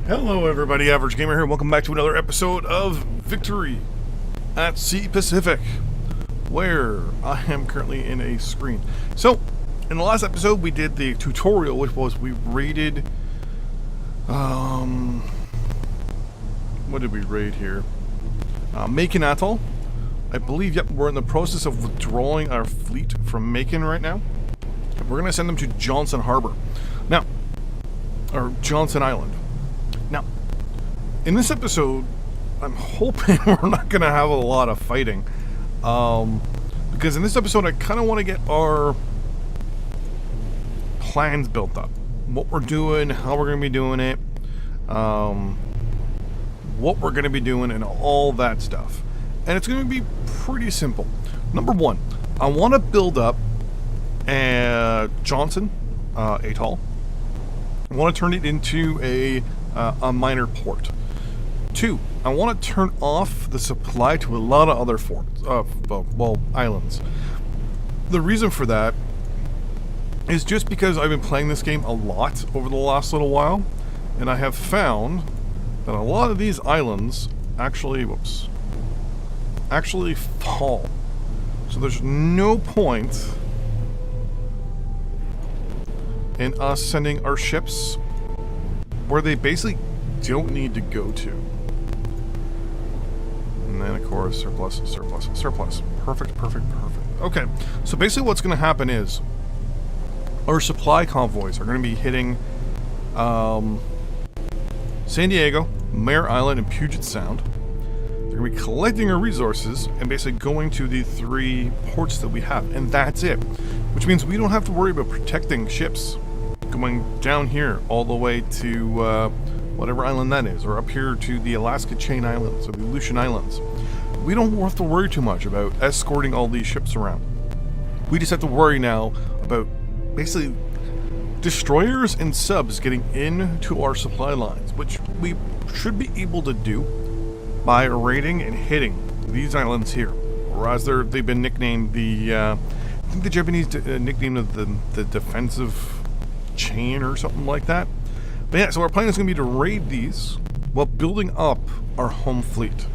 Hello everybody, Average Gamer here. Welcome back to another episode of Victory at Sea Pacific, where I am currently in a screen. So, in the last episode we did the tutorial, which was we raided, what did we raid here? Macon Atoll. I believe, yep, we're in the process of withdrawing our fleet from Macon right now. We're going to send them to Johnson Harbor. Now, or Johnson Island. Now, in this episode, I'm hoping we're not going to have a lot of fighting. Because in this episode, I kind of want to get our plans built up. What we're doing, how we're going to be doing it, what we're going to be doing, and all that stuff. And it's going to be pretty simple. Number one, I want to build up Johnson Atoll. I want to turn it into a minor port. Two, I want to turn off the supply to a lot of other forts, islands. The reason for that is just because I've been playing this game a lot over the last little while, and I have found that a lot of these islands actually fall. So there's no point in us sending our ships where they basically don't need to go to. And then, of course, surplus. Perfect. Okay, so basically what's going to happen is our supply convoys are going to be hitting San Diego, Mare Island, and Puget Sound. They're going to be collecting our resources and basically going to the three ports that we have, and that's it. Which means we don't have to worry about protecting ships going down here all the way to whatever island that is, or up here to the Alaska Chain Islands or the Aleutian Islands. We don't have to worry too much about escorting all these ships around. We just have to worry now about basically destroyers and subs getting into our supply lines, which we should be able to do by raiding and hitting these islands here, or as they've been nicknamed I think the Japanese nickname of the defensive chain or something like that. But yeah, so our plan is going to be to raid these while building up our home fleet.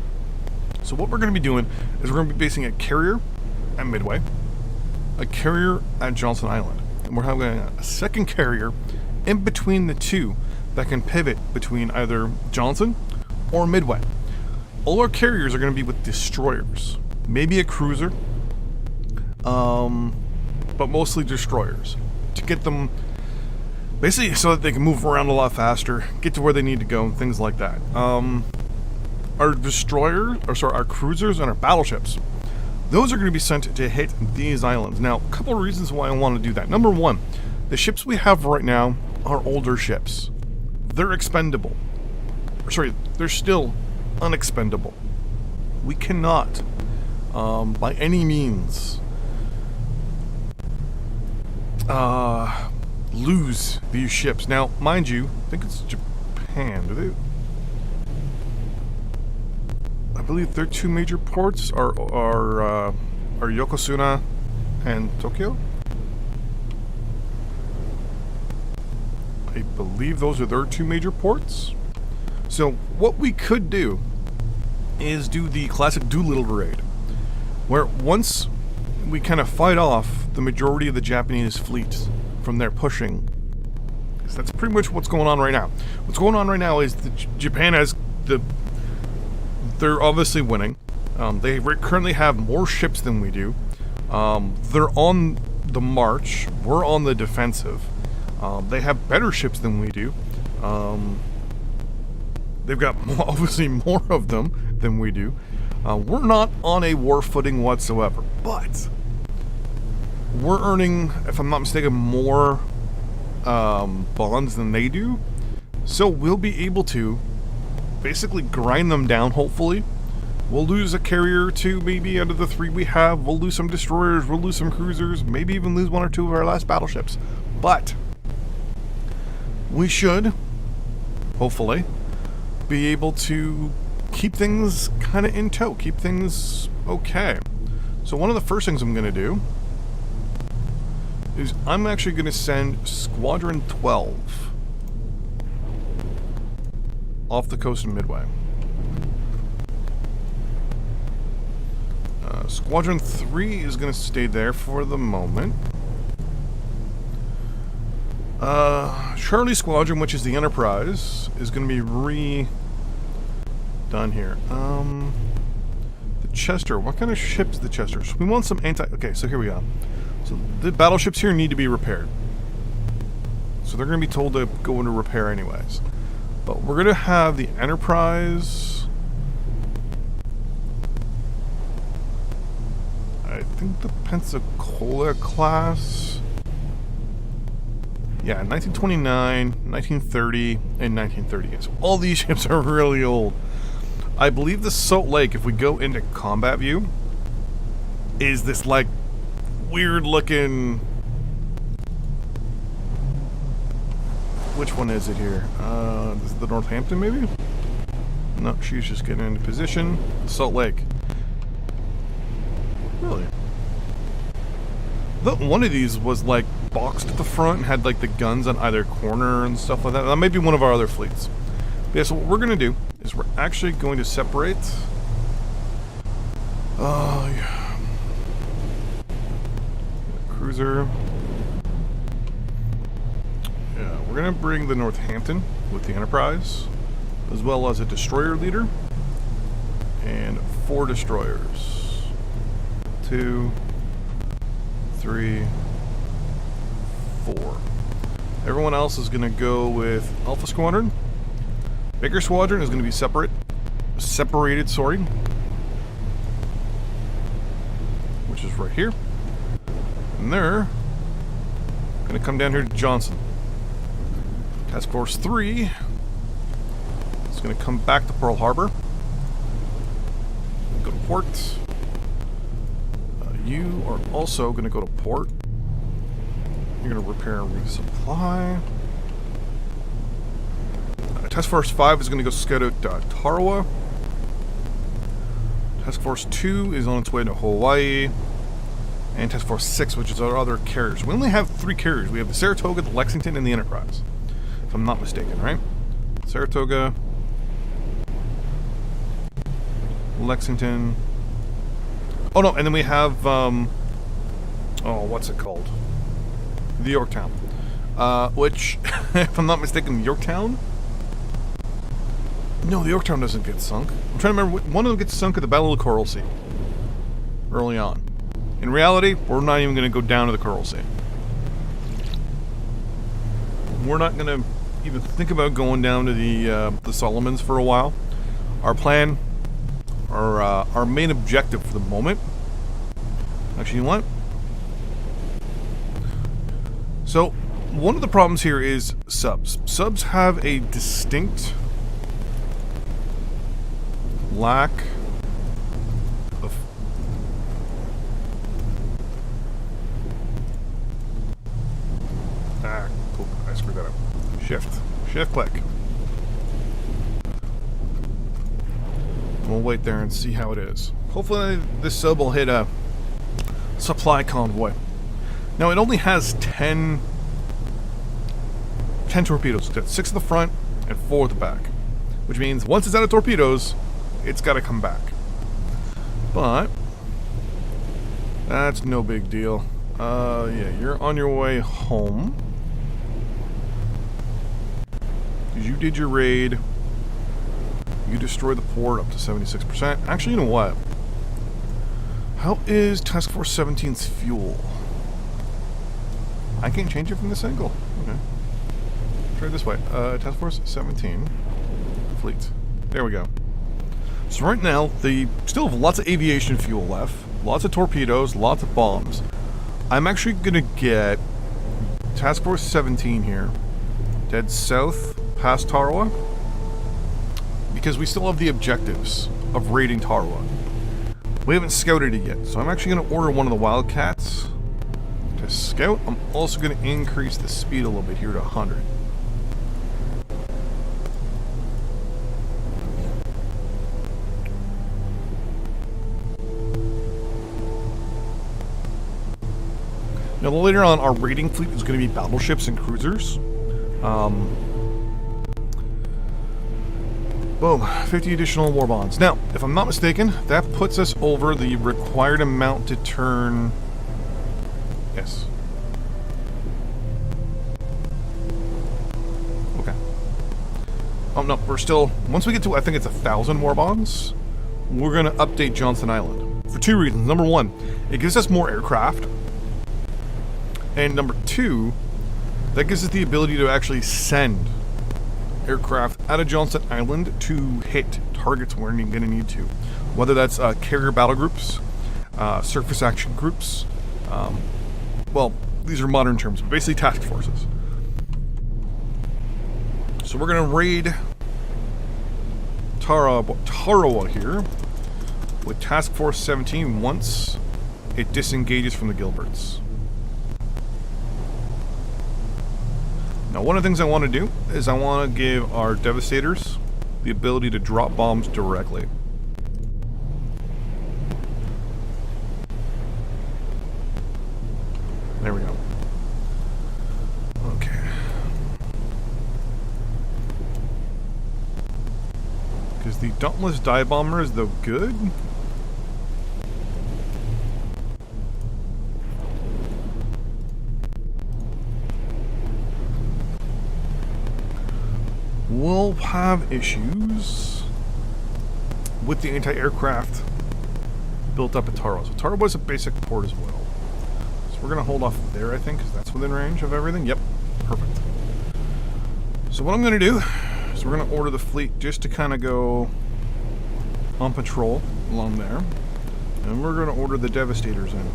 So what we're going to be doing is we're going to be basing a carrier at Midway, a carrier at Johnson Island, and we're having a second carrier in between the two that can pivot between either Johnson or Midway. All our carriers are going to be with destroyers, maybe a cruiser, but mostly destroyers, to get them basically so that they can move around a lot faster, get to where they need to go, and things like that. Our cruisers and our battleships, those are going to be sent to hit these islands. Now, a couple of reasons why I want to do that. Number one, the ships we have right now are older ships. They're expendable. They're still unexpendable. We cannot, by any means, lose these ships. Now, mind you, I think it's Japan. I believe their two major ports are Yokosuka and Tokyo. I believe those are their two major ports. So what we could do is do the classic Doolittle raid, where once we kind of fight off the majority of the Japanese fleet from their pushing. So that's pretty much what's going on right now. What's going on right now is that Japan has they're obviously winning. They currently have more ships than we do. They're on the march. We're on the defensive. They have better ships than we do. They've got obviously more of them than we do. We're not on a war footing whatsoever, but we're earning, if I'm not mistaken, more bonds than they do. So we'll be able to basically grind them down, hopefully. We'll lose a carrier or two, maybe, out of the three we have. We'll lose some destroyers, we'll lose some cruisers, maybe even lose one or two of our last battleships. But we should, hopefully, be able to keep things kind of in tow, keep things okay. So one of the first things I'm going to do is I'm actually going to send Squadron 12 off the coast of Midway. Squadron 3 is going to stay there for the moment. Charlie Squadron, which is the Enterprise, is going to be done here. The Chester. What kind of ship is the Chester? So we want some Okay, so here we go. So the battleships here need to be repaired. So they're going to be told to go into repair anyways. But we're going to have the Enterprise. I think the Pensacola class. Yeah, 1929, 1930, and 1938. So all these ships are really old. I believe the Salt Lake, if we go into combat view, is this like weird looking... Which one is it here? This is the Northampton maybe? No, she's just getting into position. Salt Lake. Really? One of these was like boxed at the front and had like the guns on either corner and stuff like that. That may be one of our other fleets. But yeah, so what we're going to do is we're actually going to separate. Yeah. Cruiser. Yeah, we're going to bring the Northampton with the Enterprise, as well as a destroyer leader and 4 destroyers. 2, 3, 4. Everyone else is going to go with Alpha Squadron. Baker Squadron is going to be separated, sorry, which is right here. And they're going to come down here to Johnson. Task Force 3 is going to come back to Pearl Harbor. Go to port. You are also going to go to port. You're going to repair and resupply. Task Force 5 is going to go scout out Tarawa. Task Force 2 is on its way to Hawaii. And Task Force 6, which is our other carriers. We only have 3 carriers. We have the Saratoga, the Lexington, and the Enterprise. If I'm not mistaken, right? Saratoga, Lexington. Oh no, and then we have, what's it called? The Yorktown. Which, if I'm not mistaken, Yorktown? No, the Yorktown doesn't get sunk. I'm trying to remember, one of them gets sunk at the Battle of the Coral Sea. Early on. In reality, we're not even going to go down to the Coral Sea. We're not going to even think about going down to the Solomons for a while. Our plan, our main objective for the moment. Actually, you know what? So, one of the problems here is subs. Subs have a distinct lack of... Cool. I screwed that up. Shift click. We'll wait there and see how it is. Hopefully this sub will hit a supply convoy. Now it only has 10 torpedoes. It's got 6 at the front and 4 at the back. Which means once it's out of torpedoes, it's got to come back. But that's no big deal. Yeah, you're on your way home. Because you did your raid. You destroyed the port up to 76%. Actually, you know what? How is Task Force 17's fuel? I can't change it from this angle. Okay. Try it this way. Task Force 17. Fleet. There we go. So right now, they still have lots of aviation fuel left. Lots of torpedoes, lots of bombs. I'm actually going to get Task Force 17 here. Dead south, past Tarawa. Because we still have the objectives of raiding Tarawa. We haven't scouted it yet, so I'm actually going to order one of the Wildcats to scout. I'm also going to increase the speed a little bit here to 100. Now later on, our raiding fleet is going to be battleships and cruisers. Boom, 50 additional war bonds. Now, if I'm not mistaken, that puts us over the required amount to turn... Yes. Okay. Oh no, we're still... Once we get to, I think it's 1,000 war bonds, we're going to update Johnson Island. For 2 reasons. Number 1, it gives us more aircraft. And number 2, that gives us the ability to actually send aircraft out of Johnson Island to hit targets we're going to need to. Whether that's carrier battle groups, surface action groups, well, these are modern terms, but basically task forces. So we're going to raid Tarawa here with Task Force 17 once it disengages from the Gilberts. Now, one of the things I want to do is I want to give our Devastators the ability to drop bombs directly. There we go. Okay. Because the Dauntless Dive Bomber is though good. We'll have issues with the anti-aircraft built up at Tarawa. So Tarawa is a basic port as well. So we're going to hold off there, I think, because that's within range of everything. Yep, perfect. So what I'm going to do is we're going to order the fleet just to kind of go on patrol along there. And we're going to order the Devastators in.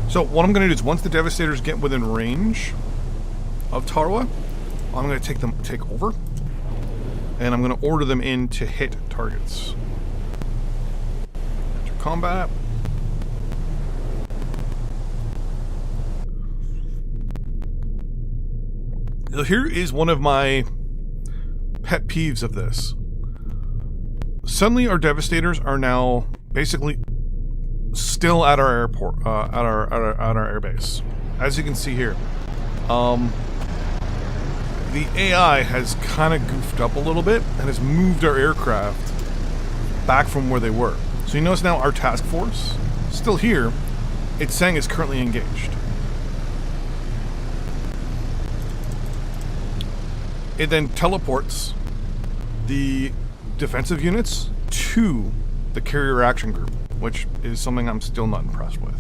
So what I'm going to do is once the Devastators get within range of Tarawa, I'm going to take over, and I'm going to order them in to hit targets. Enter combat. So here is one of my pet peeves of this. Suddenly our Devastators are now basically still at our airport, at our airbase. As you can see here, the AI has kind of goofed up a little bit and has moved our aircraft back from where they were. So you notice now our task force, still here, it's saying it's currently engaged. It then teleports the defensive units to the carrier action group, which is something I'm still not impressed with.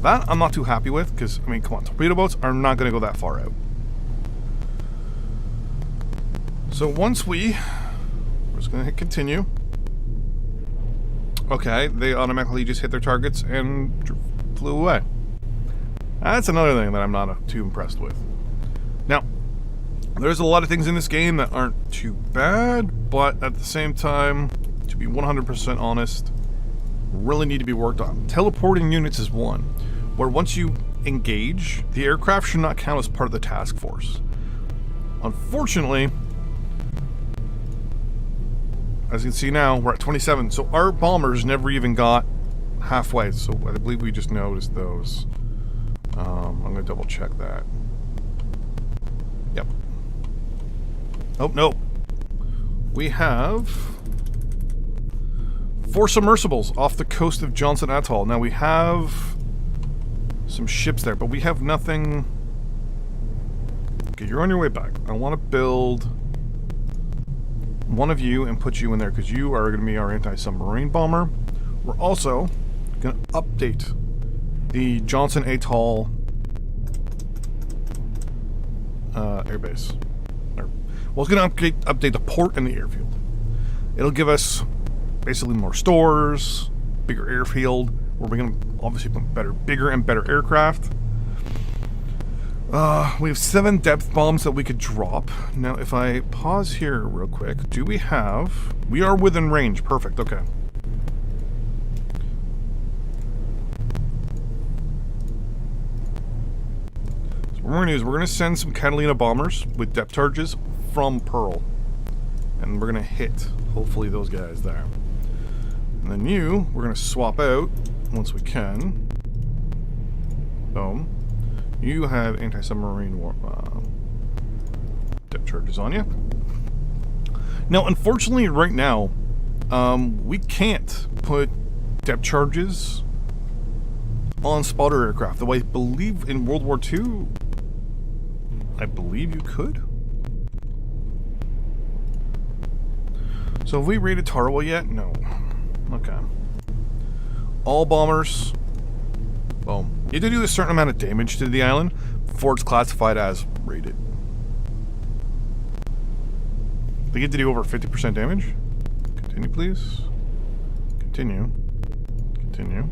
That I'm not too happy with, because, I mean, come on, torpedo boats are not going to go that far out. So once we're just going to hit continue. Okay, they automatically just hit their targets and flew away. That's another thing that I'm not too impressed with. Now, there's a lot of things in this game that aren't too bad, but at the same time, to be 100% honest, really need to be worked on. Teleporting units is one, where once you engage, the aircraft should not count as part of the task force. Unfortunately, as you can see now, we're at 27, so our bombers never even got halfway, so I believe we just noticed those. I'm going to double check that. Yep. Oh, no. We have 4 submersibles off the coast of Johnson Atoll. Now we have some ships there, but we have nothing. Okay, you're on your way back. I want to build one of you and put you in there because you are going to be our anti-submarine bomber. We're also going to update the Johnson Atoll airbase. Well, it's going to update the port and the airfield. It'll give us basically more stores, bigger airfield, where we're going to obviously put bigger and better aircraft. We have 7 depth bombs that we could drop. Now, if I pause here real quick, do we have... We are within range. Perfect, okay. So what we're going to do is we're going to send some Catalina bombers with depth charges from Pearl. And we're going to hit, hopefully, those guys there. And then we're going to swap out once we can. Boom. You have anti-submarine depth charges on you. Now, unfortunately, right now, we can't put depth charges on spotter aircraft. Though I believe in World War II, I believe you could. So have we raided Tarawa yet? No. Okay. All bombers. Boom. You have to do a certain amount of damage to the island before it's classified as raided. They get to do over 50% damage. Continue, please. Continue. Continue.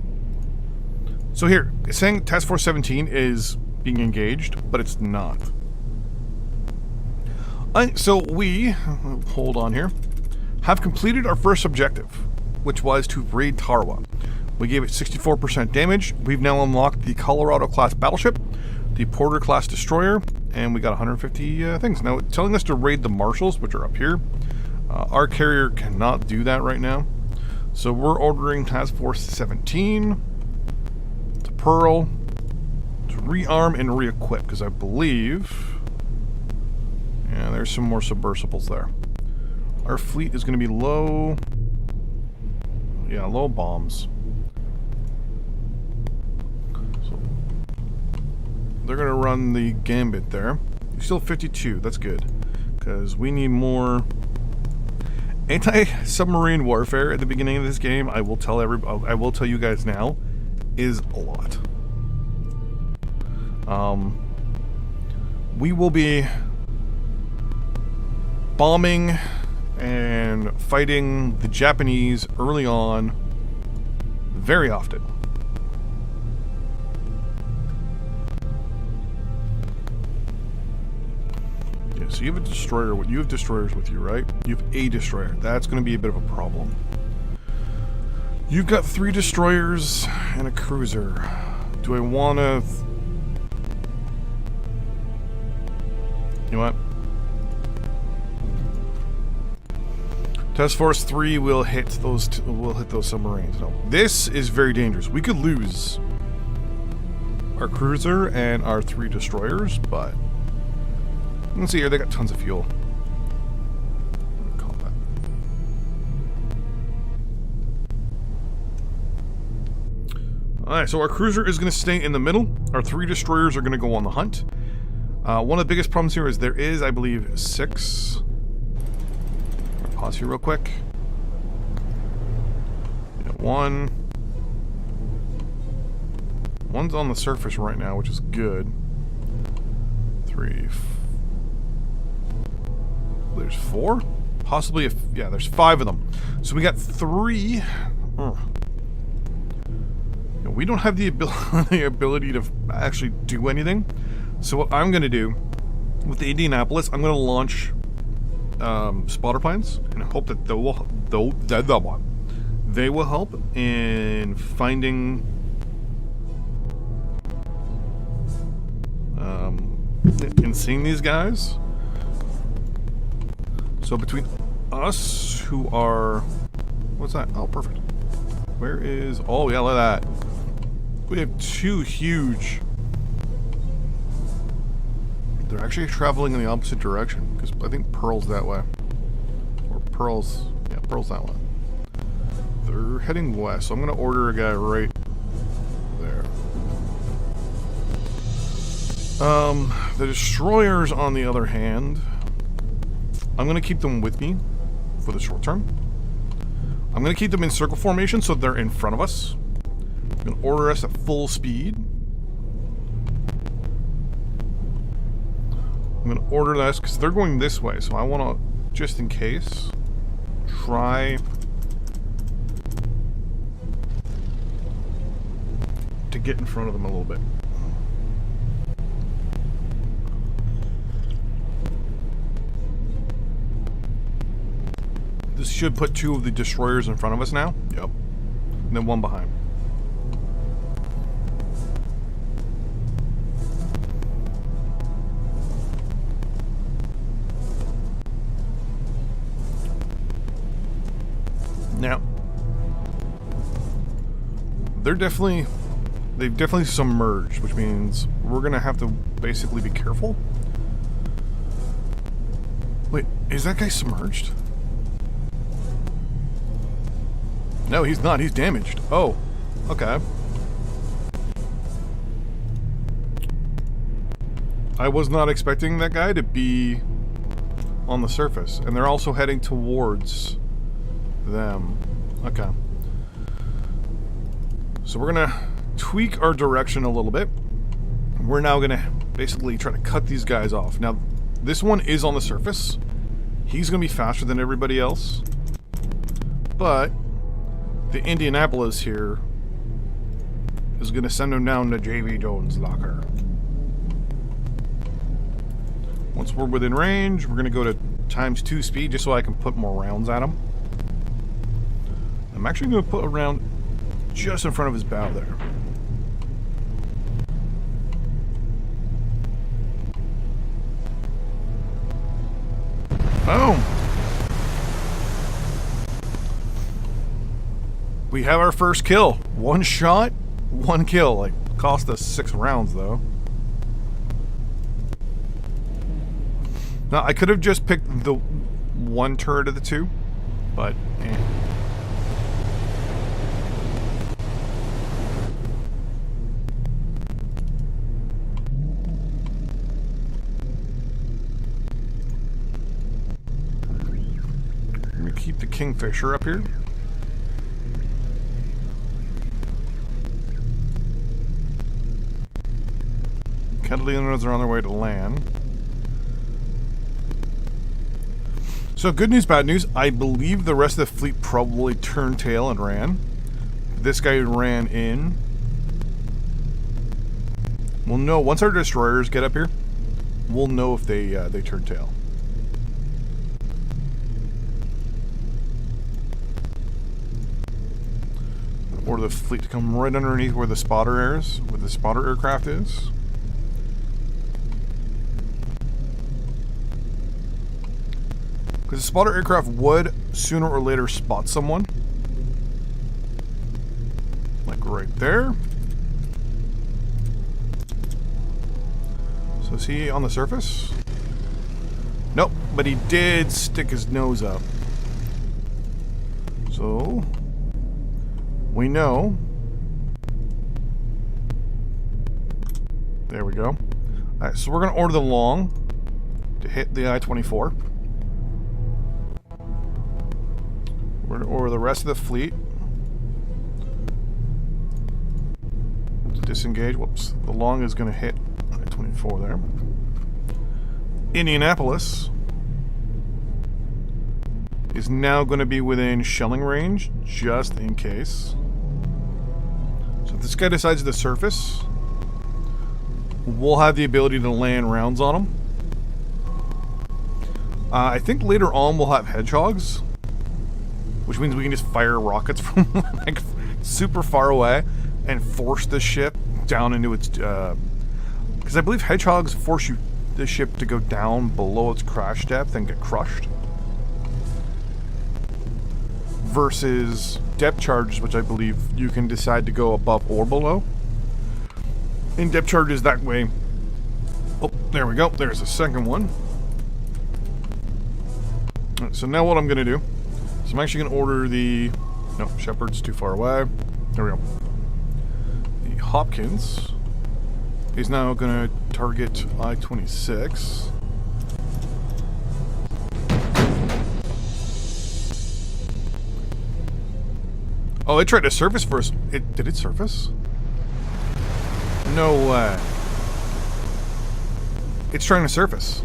So here, it's saying Task Force 17 is being engaged, but it's not. So we, hold on here, have completed our first objective, which was to raid Tarawa. We gave it 64% damage. We've now unlocked the Colorado-class battleship, the Porter-class destroyer, and we got 150 things. Now, it's telling us to raid the Marshalls, which are up here. Our carrier cannot do that right now. So we're ordering Task Force 17 to Pearl to rearm and re-equip, because I believe... yeah, there's some more submersibles there. Our fleet is going to be low... yeah, low bombs. So they're going to run the gambit there. You're still 52, that's good. Because we need more... anti-submarine warfare at the beginning of this game, I will tell you guys now, is a lot. We will be bombing and fighting the Japanese early on very often. Yeah, so you have a destroyer. You have destroyers with you, right? You have a destroyer. That's going to be a bit of a problem. You've got 3 destroyers and a cruiser. Do I want to... you know what? Task Force 3 will hit those submarines. No, this is very dangerous. We could lose our cruiser and our 3 destroyers, but let's see here. They got tons of fuel. Combat. All right, so our cruiser is going to stay in the middle. Our 3 destroyers are going to go on the hunt. One of the biggest problems here is there is, I believe, 6. Pause here real quick. We got 1. One's on the surface right now, which is good. 3. There's 4? Possibly, yeah, there's 5 of them. So we got 3. We don't have the ability to actually do anything. So what I'm going to do with the Indianapolis, I'm going to launch spotter planes and hope that they will help in finding in seeing these guys. So between us, who are... what's that? Oh, perfect. Where is... oh, yeah, look at that. We have 2 huge... they're actually traveling in the opposite direction, because I think Pearl's that way. Or Pearl's... yeah, Pearl's that way. They're heading west, so I'm going to order a guy right there. The destroyers, on the other hand, I'm going to keep them with me for the short term. I'm going to keep them in circle formation so they're in front of us. I'm going to order us at full speed. I'm going to order this because they're going this way, so I want to, just in case, try to get in front of them a little bit. This should put 2 of the destroyers in front of us now. Yep. And then 1 behind. Now, they're definitely they've definitely submerged, which means we're gonna have to basically be careful. Wait, is that guy submerged? No, he's not. He's damaged. Oh, okay. I was not expecting that guy to be on the surface. And they're also heading towards them. Okay. So we're going to tweak our direction a little bit. We're now going to basically try to cut these guys off. Now, this one is on the surface. He's going to be faster than everybody else. But the Indianapolis here is going to send him down to J.V. Jones' locker. Once we're within range, we're going to go to ×2 speed just so I can put more rounds at him. I'm actually going to put a round just in front of his bow there. Boom! We have our first kill. One shot, one kill. Like, cost us 6 rounds though. Now, I could have just picked the one turret of the two, but eh. I'm gonna keep the Kingfisher up here. Catalinas are on their way to land. So good news, bad news. I believe the rest of the fleet probably turned tail and ran. This guy ran in. We'll know once our destroyers get up here. We'll know if they turn tail. Or the fleet to come right underneath where the spotter is, where the spotter aircraft is. Because the spotter aircraft would sooner or later spot someone. Like right there. So is he on the surface? Nope, but he did stick his nose up. So we know. There we go. Alright, so we're going to order the long to hit the I-24. Or the rest of the fleet to disengage. Whoops. The long is going to hit 24 there. Indianapolis is now going to be within shelling range, just in case. So if this guy decides to surface, we'll have the ability to land rounds on him. I think later on we'll have hedgehogs, which means we can just fire rockets from like super far away and force the ship down into its. Because I believe hedgehogs force the ship to go down below its crash depth and get crushed. Versus depth charges, which I believe you can decide to go above or below. In depth charges that way. Oh, there we go. There's a second one. Right, so now what I'm going to do. So I'm actually going to order the... No, Shepard's too far away. There we go. The Hopkins is now going to target I-26. Oh, it tried to surface first. Did it surface? No way. It's trying to surface.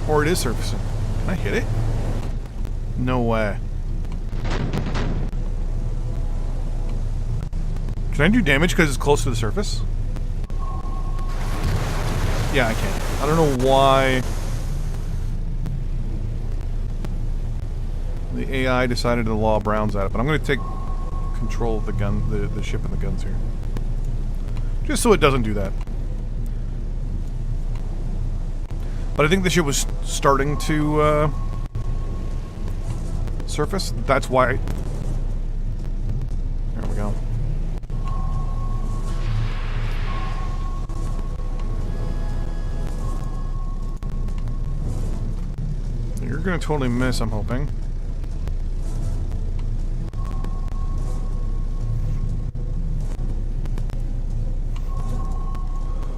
Or it is surfacing. Can I hit it? No way. Can I do damage because it's close to the surface? Yeah, I can. I don't know why the AI decided to lob rounds at it, but I'm going to take control of the gun, the ship and the guns here. Just so it doesn't do that. But I think the ship was starting to surface. That's why. There we go. you're gonna totally miss, I'm hoping.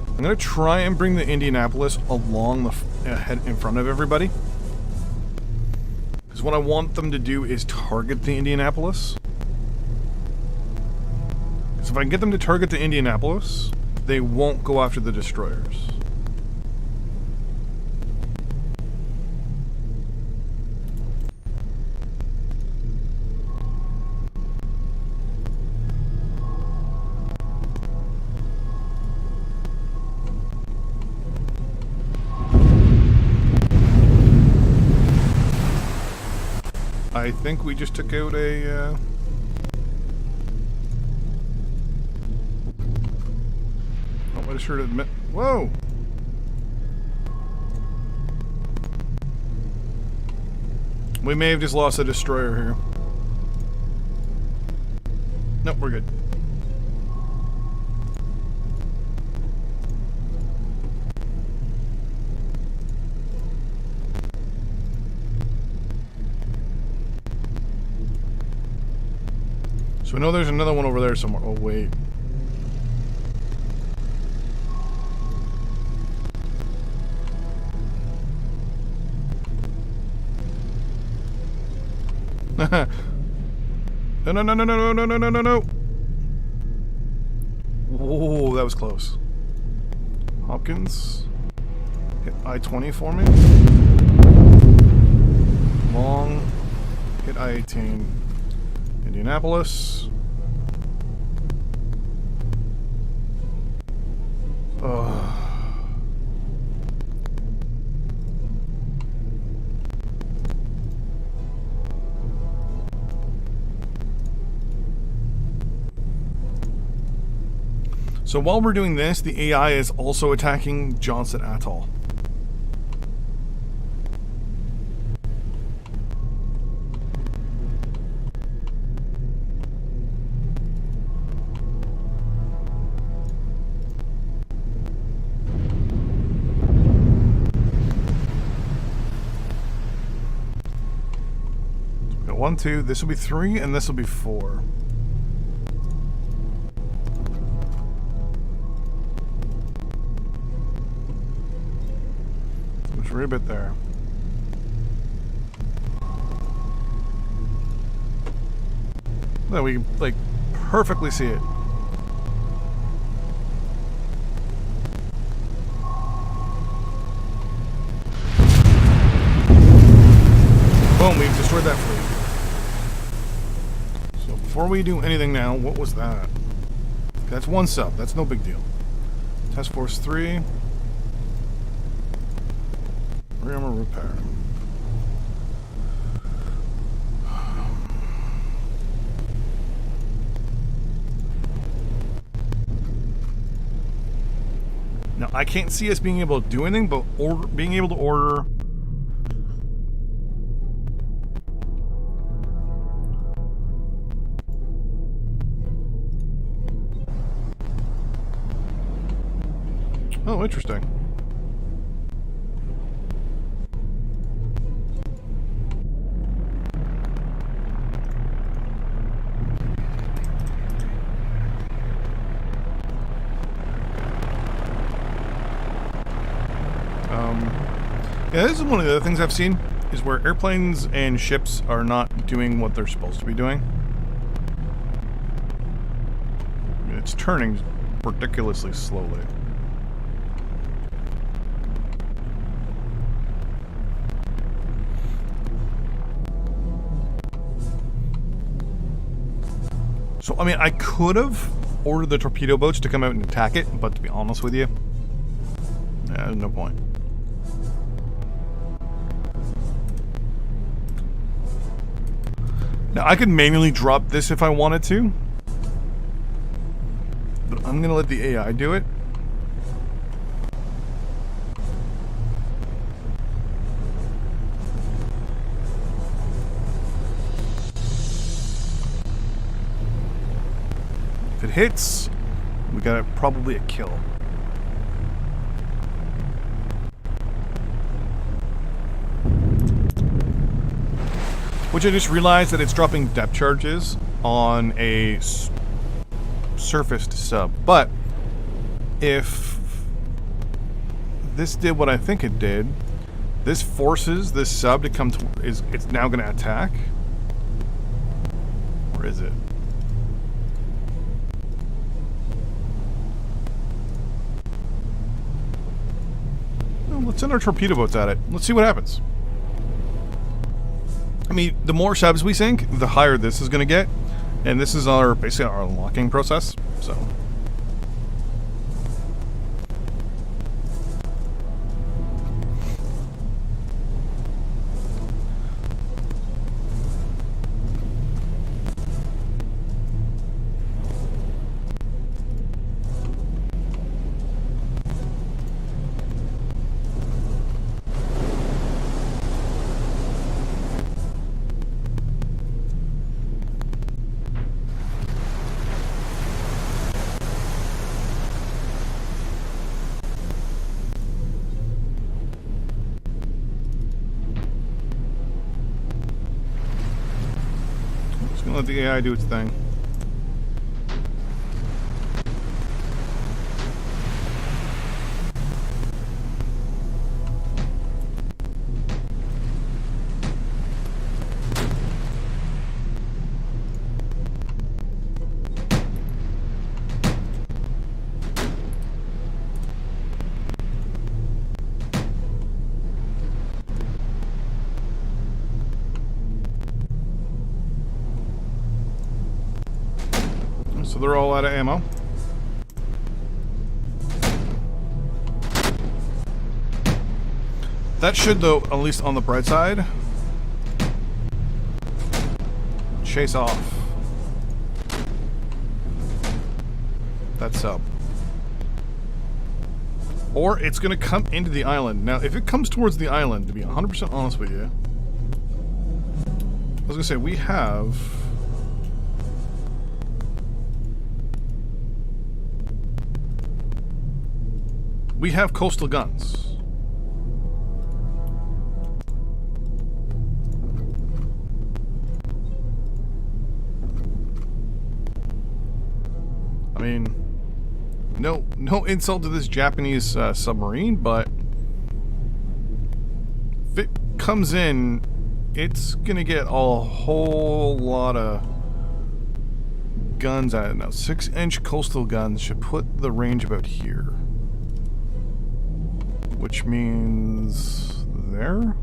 I'm gonna try and bring the Indianapolis along the head in front of everybody. Because what I want them to do is target the Indianapolis. Because if I can get them to target the Indianapolis, they won't go after the destroyers. I think we just took out a, oh, I just heard it admit. Whoa! We may have just lost a destroyer here. Nope, we're good. So we know there's another one over there somewhere. Oh, wait. No, no, no, no, no, no, no, no, no, no. Whoa, that was close. Hopkins. Hit I-20 for me. Long. Hit I-18. Indianapolis. So while we're doing this, the AI is also attacking Johnson Atoll. So we got 1, 2, this will be 3, and this will be 4. Ribbit there. There we can, like, perfectly see it. Boom, we've destroyed that fleet. So before we do anything now, what was that? That's 1 sub, that's no big deal. Task Force 3. Armor repair. Now, I can't see us being able to do anything, but being able to order... Oh, interesting. Yeah, this is one of the other things I've seen, is where airplanes and ships are not doing what they're supposed to be doing. I mean, it's turning ridiculously slowly. So, I mean, I could have ordered the torpedo boats to come out and attack it, but to be honest with you, yeah, there's no point. Now, I could manually drop this if I wanted to, but I'm going to let the AI do it. If it hits, we got probably a kill. Which I just realized that it's dropping depth charges on a surfaced sub. But if this did what I think it did, this forces this sub to come to, it's now going to attack. Where is it? Well, let's send our torpedo boats at it. Let's see what happens. I mean, the more subs we sink, the higher this is going to get. And this is our basically our unlocking process. So let the AI do its thing. So they're all out of ammo. That should, though, at least on the bright side, chase off that sub. Or it's going to come into the island. Now, if it comes towards the island, to be 100% honest with you, I was going to say, we have... we have coastal guns. I mean, no insult to this Japanese submarine, but if it comes in, it's gonna get a whole lot of guns at it. Now, 6-inch coastal guns should put the range about here. Which means there?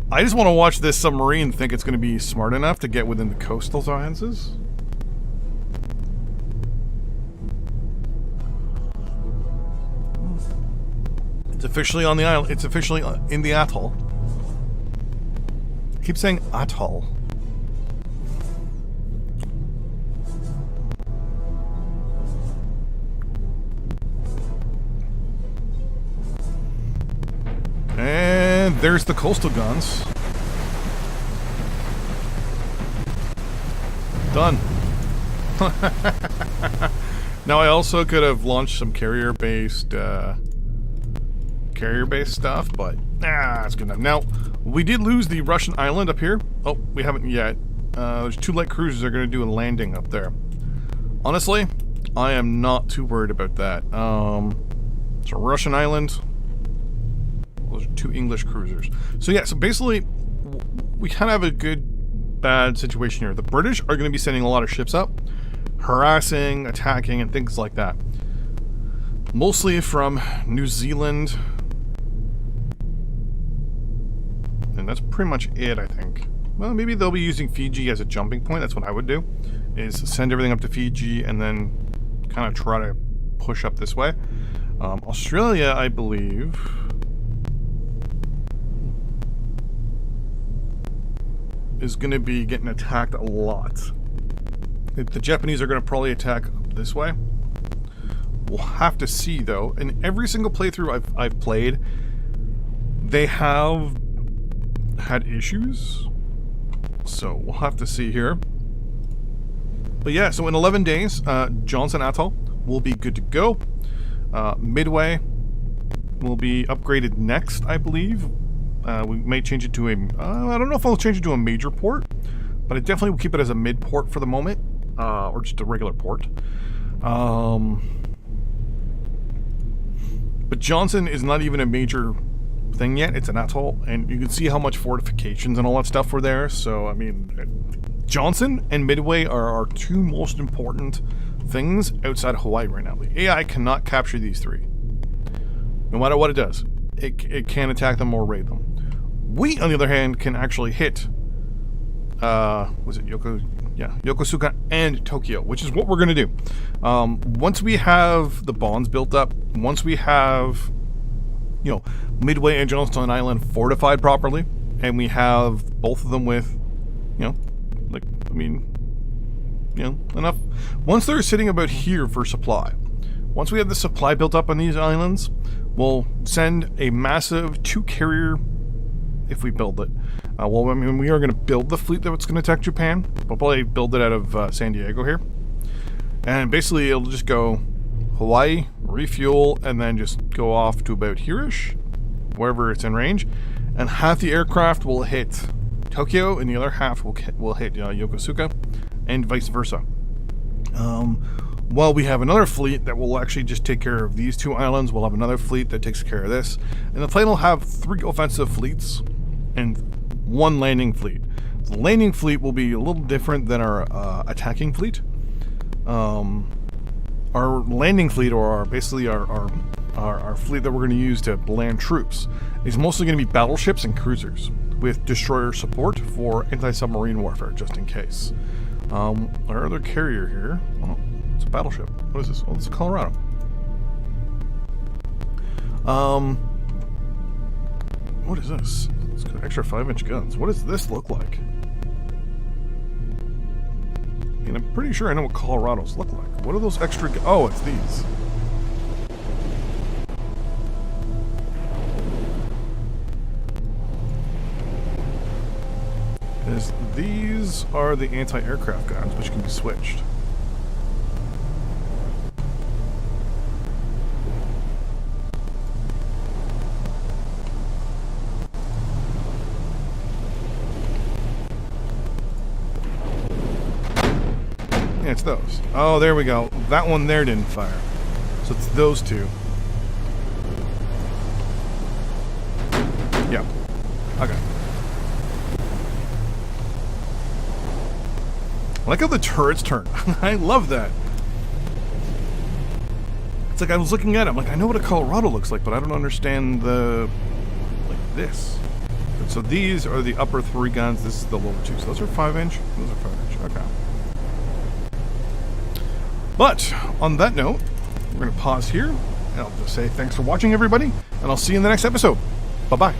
I just want to watch this submarine think it's going to be smart enough to get within the coastal sciences. It's officially on the island. It's officially in the atoll. I keep saying atoll. And there's the coastal guns. Done. Now I also could have launched some carrier-based stuff, but that's good enough. Now, we did lose the Russian island up here. Oh, we haven't yet. There's 2 light cruisers that are going to do a landing up there. Honestly, I am not too worried about that. It's a Russian island. Those are 2 English cruisers. So yeah, so basically, we kind of have a good, bad situation here. The British are going to be sending a lot of ships up, harassing, attacking, and things like that. Mostly from New Zealand. And that's pretty much it, I think. Well, maybe they'll be using Fiji as a jumping point. That's what I would do, is send everything up to Fiji and then kind of try to push up this way. Australia, I believe... is going to be getting attacked a lot. The Japanese are going to probably attack this way. We'll have to see, though. In every single playthrough I've played, they have had issues. So we'll have to see here. But yeah, so in 11 days, Johnson Atoll will be good to go. Midway will be upgraded next, I believe. We may change it to a... I don't know if I'll change it to a major port, but I definitely will keep it as a mid port for the moment, or just a regular port. But Johnson is not even a major thing yet. It's an atoll, and you can see how much fortifications and all that stuff were there. So, I mean, Johnson and Midway are our two most important things outside of Hawaii right now. The AI cannot capture these three. No matter what it does. It can't attack them or raid them. We, on the other hand, can actually hit was it Yokosuka and Tokyo, which is what we're going to do. Once we have the bonds built up, once we have, you know, Midway and Johnstone Island fortified properly, and we have both of them with, you know, like, I mean, you know, enough. Once they're sitting about here for supply, once we have the supply built up on these islands, we'll send a massive 2-carrier, if we build it. Well, I mean, we are going to build the fleet that's going to attack Japan. We'll probably build it out of San Diego here. And basically, it'll just go Hawaii, refuel, and then just go off to about here-ish, wherever it's in range. And half the aircraft will hit Tokyo, and the other half will hit Yokosuka, and vice versa. While we have another fleet that will actually just take care of these 2 islands, we'll have another fleet that takes care of this. And the plane will have 3 offensive fleets and 1 landing fleet. The landing fleet will be a little different than our attacking fleet. Our landing fleet, or basically our fleet that we're going to use to land troops, is mostly going to be battleships and cruisers, with destroyer support for anti-submarine warfare, just in case. Our other carrier here... Oh, it's a battleship. What is this? Oh, it's Colorado. What is this? It's got extra 5-inch guns. What does this look like? I mean, I'm pretty sure I know what Colorados look like. What are those extra... Oh, it's these. These are the anti-aircraft guns, which can be switched. Yeah, it's those. Oh, there we go. That one there didn't fire. So it's those 2. Yeah. Okay. I like how the turrets turn. I love that. It's like I was looking at it, I'm like, I know what a Colorado looks like, but I don't understand the... like this. So these are the upper 3 guns, this is the lower 2. So those are 5-inch, those are 5-inch, okay. But, on that note, we're going to pause here, and I'll just say thanks for watching, everybody, and I'll see you in the next episode. Bye-bye.